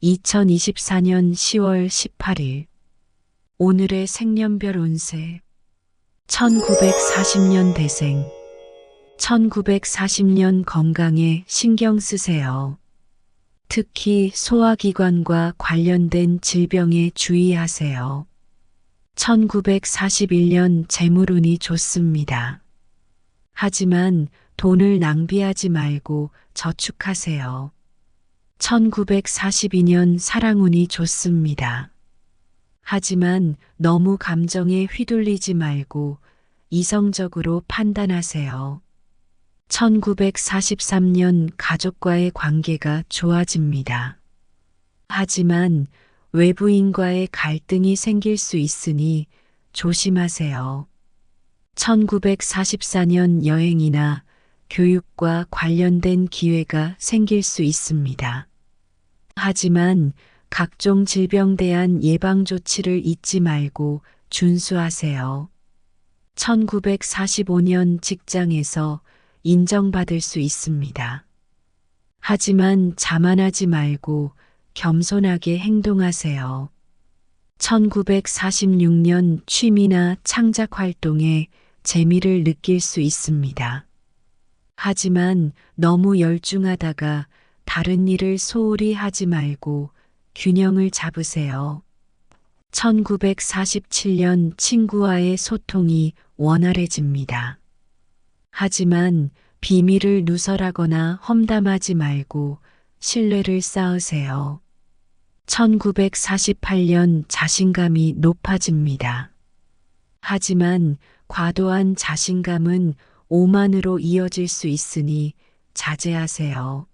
2024년 10월 18일 오늘의 생년별 운세 1940년 대생 1940년 건강에 신경 쓰세요. 특히 소화기관과 관련된 질병에 주의하세요. 1941년 재물운이 좋습니다. 하지만 돈을 낭비하지 말고 저축하세요. 1942년 사랑운이 좋습니다. 하지만 너무 감정에 휘둘리지 말고 이성적으로 판단하세요. 1943년 가족과의 관계가 좋아집니다. 하지만 외부인과의 갈등이 생길 수 있으니 조심하세요. 1944년 여행이나 교육과 관련된 기회가 생길 수 있습니다. 하지만 각종 질병에 대한 예방 조치를 잊지 말고 준수하세요. 1945년 직장에서 인정받을 수 있습니다. 하지만 자만하지 말고 겸손하게 행동하세요. 1946년 취미나 창작 활동에 재미를 느낄 수 있습니다. 하지만 너무 열중하다가 다른 일을 소홀히 하지 말고 균형을 잡으세요. 1947년 친구와의 소통이 원활해집니다. 하지만 비밀을 누설하거나 험담하지 말고 신뢰를 쌓으세요. 1948년 자신감이 높아집니다. 하지만 과도한 자신감은 오만으로 이어질 수 있으니 자제하세요.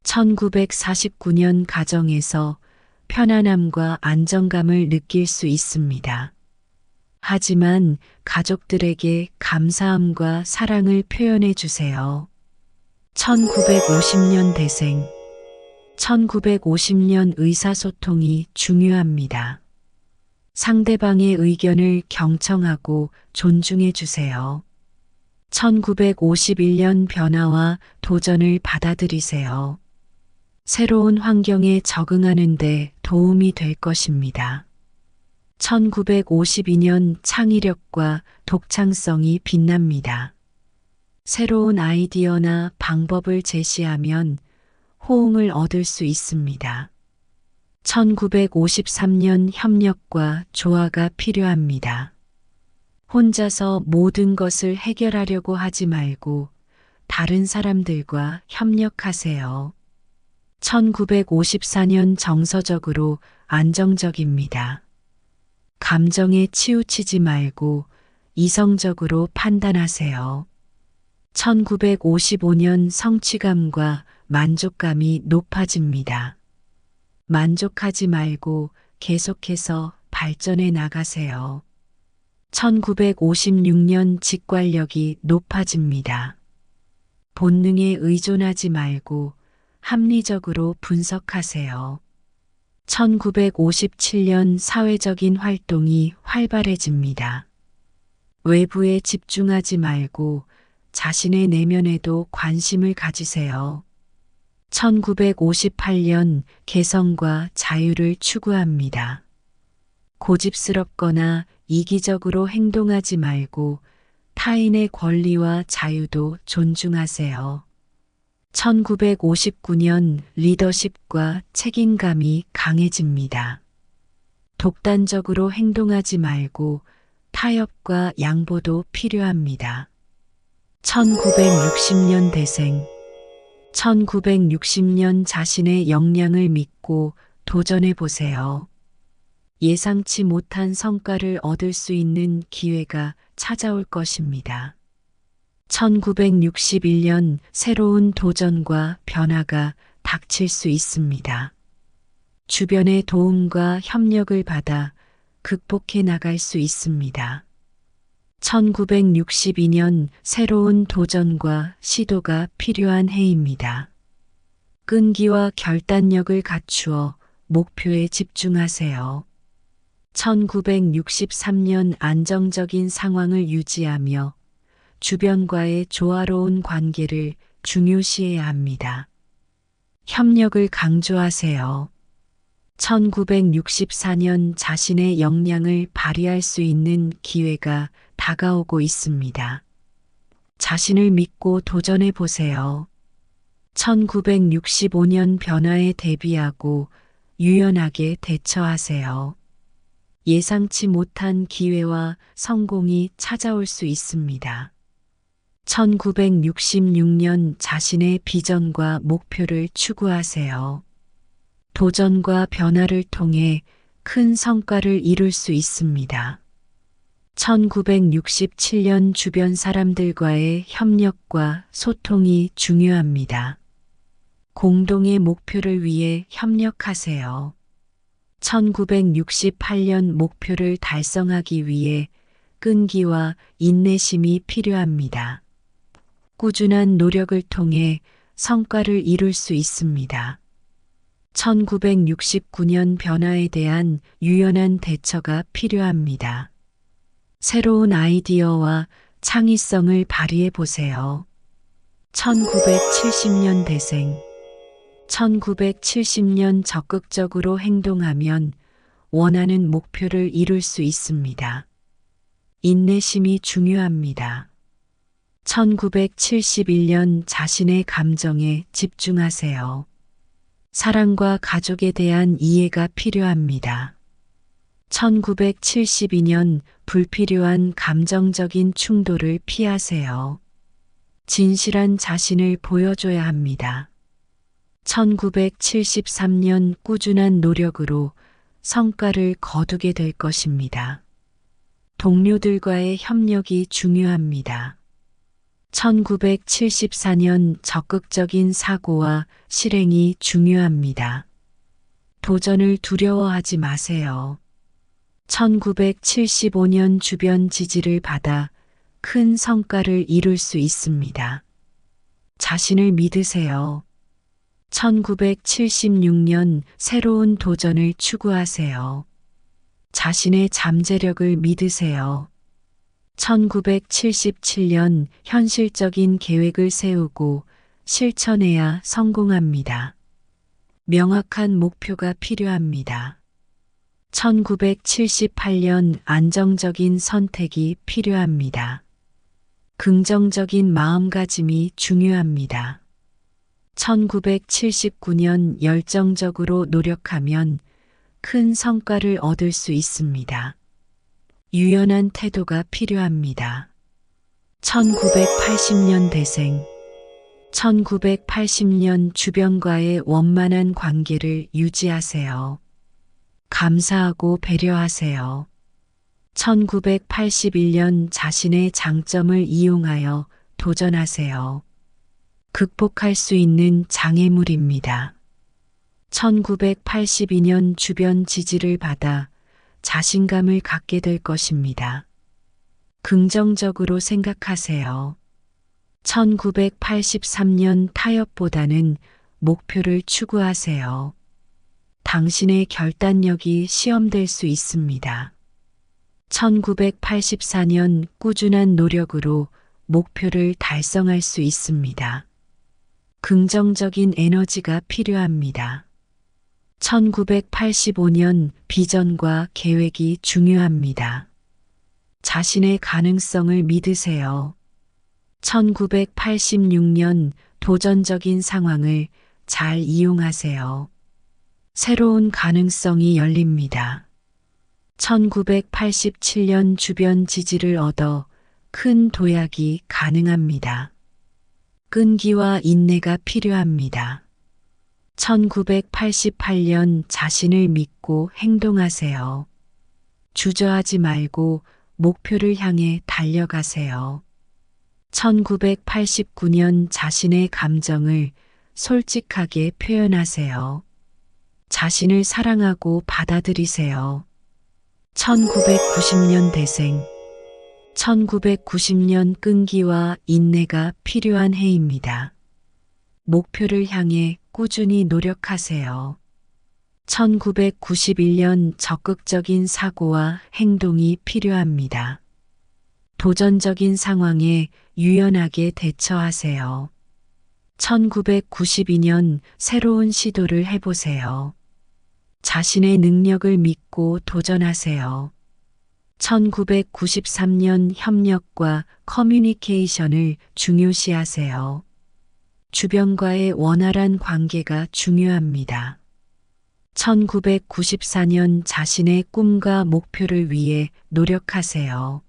1949년 가정에서 편안함과 안정감을 느낄 수 있습니다. 하지만 가족들에게 감사함과 사랑을 표현해 주세요. 1950년 대생 1950년 의사소통이 중요합니다. 상대방의 의견을 경청하고 존중해 주세요. 1951년 변화와 도전을 받아들이세요. 새로운 환경에 적응하는 데 도움이 될 것입니다. 1952년 창의력과 독창성이 빛납니다. 새로운 아이디어나 방법을 제시하면 호응을 얻을 수 있습니다. 1953년 협력과 조화가 필요합니다. 혼자서 모든 것을 해결하려고 하지 말고 다른 사람들과 협력하세요. 1954년 정서적으로 안정적입니다. 감정에 치우치지 말고 이성적으로 판단하세요. 1955년 성취감과 만족감이 높아집니다. 만족하지 말고 계속해서 발전해 나가세요. 1956년 직관력이 높아집니다. 본능에 의존하지 말고 합리적으로 분석하세요. 1957년 사회적인 활동이 활발해집니다. 외부에 집중하지 말고 자신의 내면에도 관심을 가지세요. 1958년 개성과 자유를 추구합니다. 고집스럽거나 이기적으로 행동하지 말고 타인의 권리와 자유도 존중하세요. 1959년 리더십과 책임감이 강해집니다. 독단적으로 행동하지 말고 타협과 양보도 필요합니다. 1960년 대생 1960년 자신의 역량을 믿고 도전해 보세요. 예상치 못한 성과를 얻을 수 있는 기회가 찾아올 것입니다. 1961년 새로운 도전과 변화가 닥칠 수 있습니다. 주변의 도움과 협력을 받아 극복해 나갈 수 있습니다. 1962년 새로운 도전과 시도가 필요한 해입니다. 끈기와 결단력을 갖추어 목표에 집중하세요. 1963년 안정적인 상황을 유지하며 주변과의 조화로운 관계를 중요시해야 합니다. 협력을 강조하세요. 1964년 자신의 역량을 발휘할 수 있는 기회가 다가오고 있습니다. 자신을 믿고 도전해 보세요. 1965년 변화에 대비하고 유연하게 대처하세요. 예상치 못한 기회와 성공이 찾아올 수 있습니다. 1966년 자신의 비전과 목표를 추구하세요. 도전과 변화를 통해 큰 성과를 이룰 수 있습니다. 1967년 주변 사람들과의 협력과 소통이 중요합니다. 공동의 목표를 위해 협력하세요. 1968년 목표를 달성하기 위해 끈기와 인내심이 필요합니다. 꾸준한 노력을 통해 성과를 이룰 수 있습니다. 1969년 변화에 대한 유연한 대처가 필요합니다. 새로운 아이디어와 창의성을 발휘해 보세요. 1970년 대생 1970년 적극적으로 행동하면 원하는 목표를 이룰 수 있습니다. 인내심이 중요합니다. 1971년 자신의 감정에 집중하세요. 사랑과 가족에 대한 이해가 필요합니다. 1972년 불필요한 감정적인 충돌을 피하세요. 진실한 자신을 보여줘야 합니다. 1973년 꾸준한 노력으로 성과를 거두게 될 것입니다. 동료들과의 협력이 중요합니다. 1974년 적극적인 사고와 실행이 중요합니다. 도전을 두려워하지 마세요. 1975년 주변 지지를 받아 큰 성과를 이룰 수 있습니다. 자신을 믿으세요. 1976년 새로운 도전을 추구하세요. 자신의 잠재력을 믿으세요. 1977년 현실적인 계획을 세우고 실천해야 성공합니다. 명확한 목표가 필요합니다. 1978년 안정적인 선택이 필요합니다. 긍정적인 마음가짐이 중요합니다. 1979년 열정적으로 노력하면 큰 성과를 얻을 수 있습니다. 유연한 태도가 필요합니다. 1980년 대생 1980년 주변과의 원만한 관계를 유지하세요. 감사하고 배려하세요. 1981년 자신의 장점을 이용하여 도전하세요. 극복할 수 있는 장애물입니다. 1982년 주변 지지를 받아 자신감을 갖게 될 것입니다. 긍정적으로 생각하세요. 1983년 타협보다는 목표를 추구하세요. 당신의 결단력이 시험될 수 있습니다. 1984년 꾸준한 노력으로 목표를 달성할 수 있습니다. 긍정적인 에너지가 필요합니다. 1985년 비전과 계획이 중요합니다. 자신의 가능성을 믿으세요. 1986년 도전적인 상황을 잘 이용하세요. 새로운 가능성이 열립니다. 1987년 주변 지지를 얻어 큰 도약이 가능합니다. 끈기와 인내가 필요합니다. 1988년 자신을 믿고 행동하세요. 주저하지 말고 목표를 향해 달려가세요. 1989년 자신의 감정을 솔직하게 표현하세요. 자신을 사랑하고 받아들이세요. 1990년 대생 1990년 끈기와 인내가 필요한 해입니다. 목표를 향해 꾸준히 노력하세요. 1991년 적극적인 사고와 행동이 필요합니다. 도전적인 상황에 유연하게 대처하세요. 1992년 새로운 시도를 해보세요. 자신의 능력을 믿고 도전하세요. 1993년 협력과 커뮤니케이션을 중요시하세요. 주변과의 원활한 관계가 중요합니다. 1994년 자신의 꿈과 목표를 위해 노력하세요.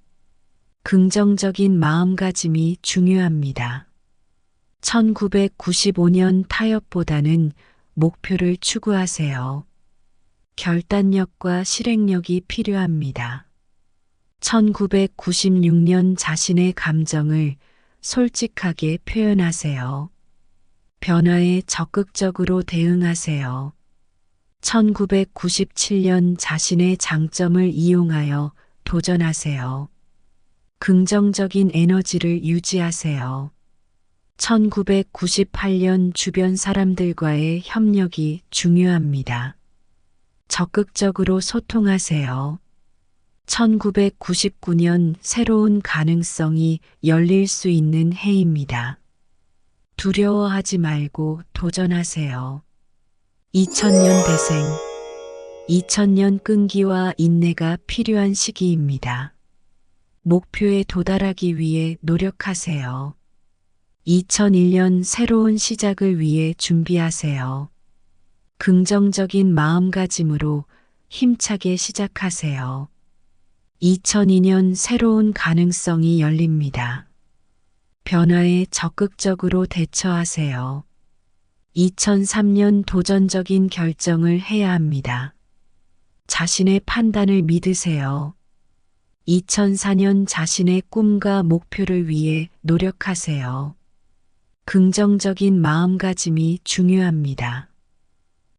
긍정적인 마음가짐이 중요합니다. 1995년 타협보다는 목표를 추구하세요. 결단력과 실행력이 필요합니다. 1996년 자신의 감정을 솔직하게 표현하세요. 변화에 적극적으로 대응하세요. 1997년 자신의 장점을 이용하여 도전하세요. 긍정적인 에너지를 유지하세요. 1998년 주변 사람들과의 협력이 중요합니다. 적극적으로 소통하세요. 1999년 새로운 가능성이 열릴 수 있는 해입니다. 두려워하지 말고 도전하세요. 2000년 대생 2000년 끈기와 인내가 필요한 시기입니다. 목표에 도달하기 위해 노력하세요. 2001년 새로운 시작을 위해 준비하세요. 긍정적인 마음가짐으로 힘차게 시작하세요. 2002년 새로운 가능성이 열립니다. 변화에 적극적으로 대처하세요. 2003년 도전적인 결정을 해야 합니다. 자신의 판단을 믿으세요. 2004년 자신의 꿈과 목표를 위해 노력하세요. 긍정적인 마음가짐이 중요합니다.